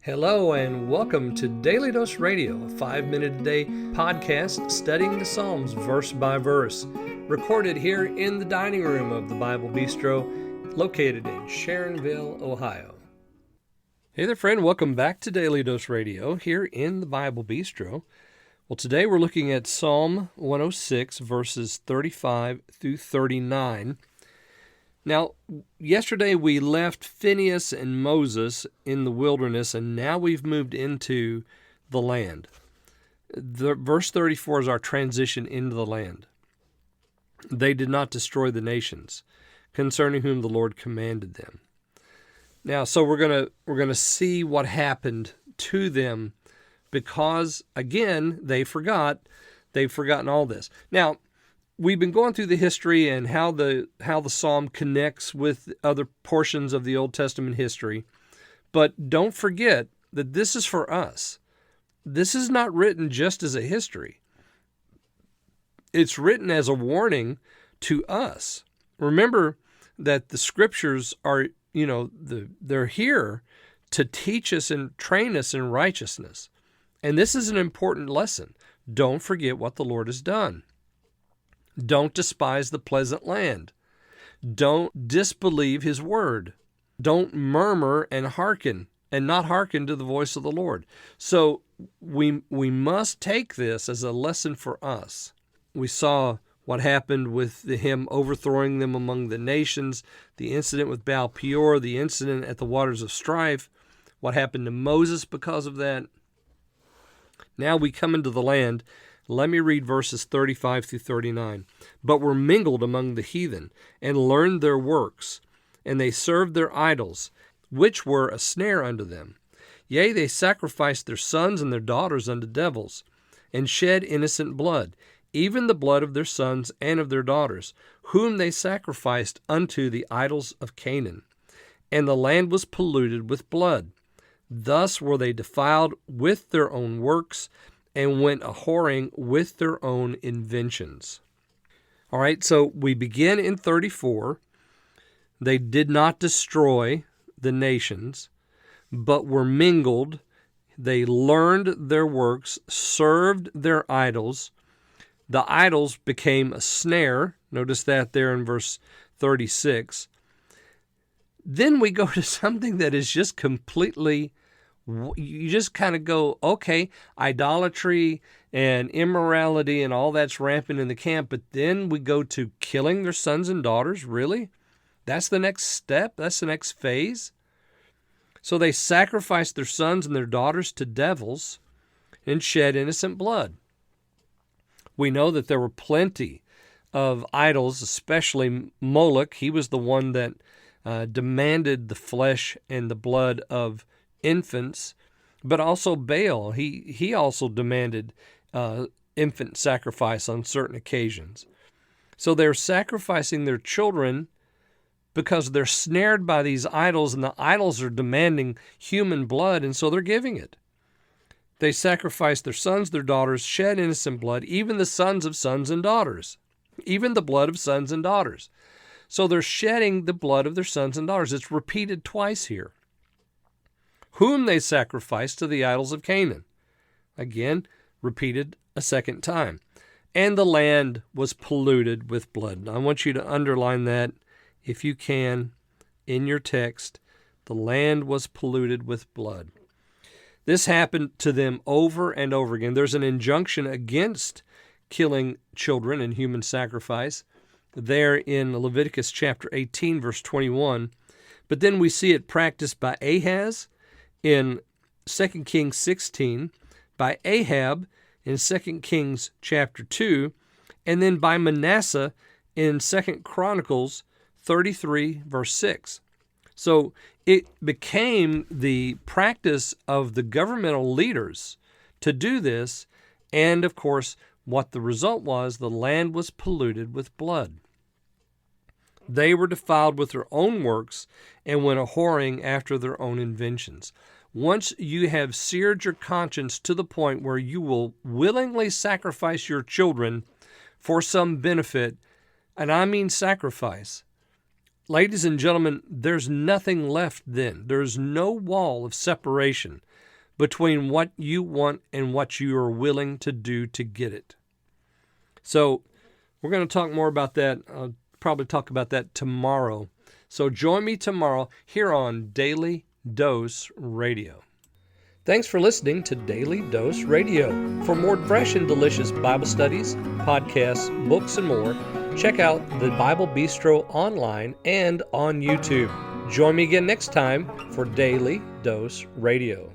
Hello and welcome to Daily Dose Radio, a 5-minute-a-day podcast studying the Psalms verse by verse, recorded here in the dining room of the Bible Bistro, located in Sharonville, Ohio. Hey there, friend. Welcome back to Daily Dose Radio here in the Bible Bistro. Well, today we're looking at Psalm 106, verses 35 through 39. Now, yesterday we left Phineas and Moses in the wilderness, and now we've moved into the land. Verse 34 is our transition into the land. They did not destroy the nations, concerning whom the Lord commanded them. Now, so we're gonna see what happened to them, because again they've forgotten all this. Now, we've been going through the history and how the psalm connects with other portions of the Old Testament history. But don't forget that this is for us. This is not written just as a history. It's written as a warning to us. Remember that the scriptures are, they're here to teach us and train us in righteousness. And this is an important lesson. Don't forget what the Lord has done. Don't despise the pleasant land. Don't disbelieve his word. Don't murmur and not hearken to the voice of the Lord. So we must take this as a lesson for us. We saw what happened with him overthrowing them among the nations, the incident with Baal Peor, the incident at the waters of strife, what happened to Moses because of that. Now we come into the land. Let me read verses 35 through 39. But were mingled among the heathen, and learned their works, and they served their idols, which were a snare unto them. Yea, they sacrificed their sons and their daughters unto devils, and shed innocent blood, even the blood of their sons and of their daughters, whom they sacrificed unto the idols of Canaan. And the land was polluted with blood. Thus were they defiled with their own works, and went a-whoring with their own inventions. All right, so we begin in 34. They did not destroy the nations, but were mingled. They learned their works, served their idols. The idols became a snare. Notice that there in verse 36. Then we go to something that is just completely, you just kind of go, okay, idolatry and immorality and all that's rampant in the camp, but then we go to killing their sons and daughters. Really? That's the next step? That's the next phase? So they sacrificed their sons and their daughters to devils and shed innocent blood. We know that there were plenty of idols, especially Moloch. He was the one that demanded the flesh and the blood of infants, but also Baal. He also demanded infant sacrifice on certain occasions. So they're sacrificing their children because they're snared by these idols, and the idols are demanding human blood, and so they're giving it. They sacrifice their sons, their daughters, shed innocent blood, even the sons of sons and daughters, even the blood of sons and daughters. So they're shedding the blood of their sons and daughters. It's repeated twice here. Whom they sacrificed to the idols of Canaan. Again, repeated a second time. And the land was polluted with blood. I want you to underline that, if you can, in your text. The land was polluted with blood. This happened to them over and over again. There's an injunction against killing children and human sacrifice there in Leviticus chapter 18, verse 21. But then we see it practiced by Ahaz in 2 Kings 16, by Ahab in 2 Kings chapter 2, and then by Manasseh in 2 Chronicles 33, verse 6. So it became the practice of the governmental leaders to do this, and of course, what the result was, the land was polluted with blood. They were defiled with their own works and went a-whoring after their own inventions. Once you have seared your conscience to the point where you will willingly sacrifice your children for some benefit, and I mean sacrifice, Ladies and gentlemen, there's nothing left then. There's no wall of separation between what you want and what you are willing to do to get it. So we're going to talk more about that. I'll probably talk about that tomorrow. So join me tomorrow here on Daily Dose Radio. Thanks for listening to Daily Dose Radio. For more fresh and delicious Bible studies, podcasts, books, and more, check out the Bible Bistro online and on YouTube. Join me again next time for Daily Dose Radio.